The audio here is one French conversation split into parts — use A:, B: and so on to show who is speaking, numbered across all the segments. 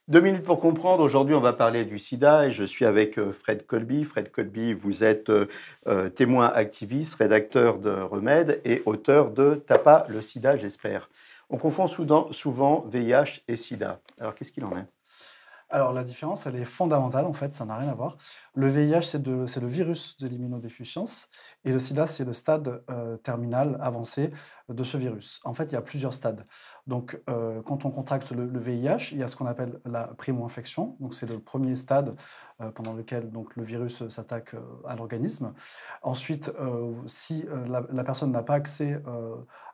A: 2 minutes pour comprendre. Aujourd'hui, on va parler du sida et je suis avec Fred Colby. Fred Colby, vous êtes témoin activiste, rédacteur de Remède et auteur de T'as pas le sida, j'espère. On confond souvent VIH et sida. Alors, qu'est-ce qu'il en est?
B: Alors la différence, elle est fondamentale en fait, ça n'a rien à voir. Le VIH, c'est le virus de l'immunodéficience et le sida, c'est le stade terminal avancé de ce virus. En fait, il y a plusieurs stades. Donc quand on contracte le VIH, il y a ce qu'on appelle la primo-infection. Donc c'est le premier stade pendant lequel donc, le virus s'attaque à l'organisme. Ensuite, si la personne n'a pas accès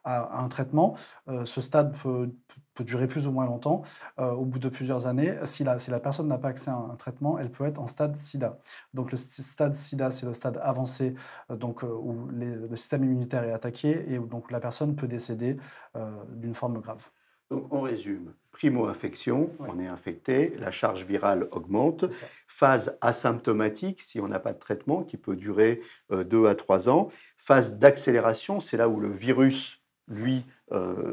B: à un traitement, ce stade peut durer plus ou moins longtemps. Au bout de plusieurs années, si la personne n'a pas accès à un traitement, elle peut être en stade sida. Donc le stade sida, c'est le stade avancé où le système immunitaire est attaqué et où donc la personne peut décéder d'une forme grave.
A: Donc, on résume. Primo-infection,
B: Ouais.
A: on est infecté, la charge virale augmente.
B: C'est ça.
A: Phase asymptomatique, si on n'a pas de traitement, qui peut durer 2 à 3 ans. Phase d'accélération, c'est là où le virus, lui,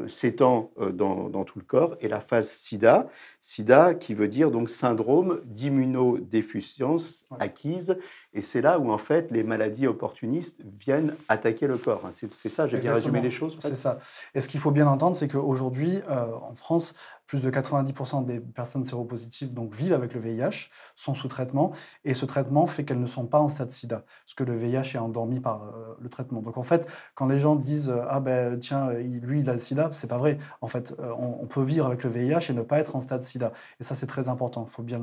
A: s'étend dans tout le corps. Et la phase SIDA, SIDA qui veut dire donc syndrome d'immunodéficience
B: Ouais.
A: acquise. Et c'est là où, en fait, les maladies opportunistes viennent attaquer le corps. C'est ça, j'ai bien résumé
B: Exactement,
A: les choses,
B: c'est
A: Fred?
B: ça. Et ce qu'il faut bien entendre, c'est qu'aujourd'hui, en France, plus de 90% des personnes séropositives donc, vivent avec le VIH, sont sous traitement, et ce traitement fait qu'elles ne sont pas en stade sida, parce que le VIH est endormi par le traitement. Donc en fait, quand les gens disent ah ben tiens, lui il a le sida, c'est pas vrai. En fait, on peut vivre avec le VIH et ne pas être en stade sida. Et ça, c'est très important. Faut bien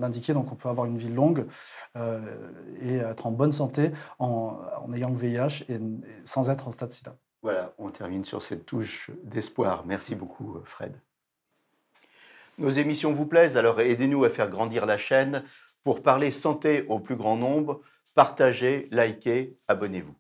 B: l'indiquer. Donc on peut avoir une vie longue euh, et être en bonne santé en ayant le VIH et sans être en stade sida.
A: Voilà, on termine sur cette touche d'espoir. Merci beaucoup, Fred. Nos émissions vous plaisent, alors aidez-nous à faire grandir la chaîne pour parler santé au plus grand nombre. Partagez, likez, abonnez-vous.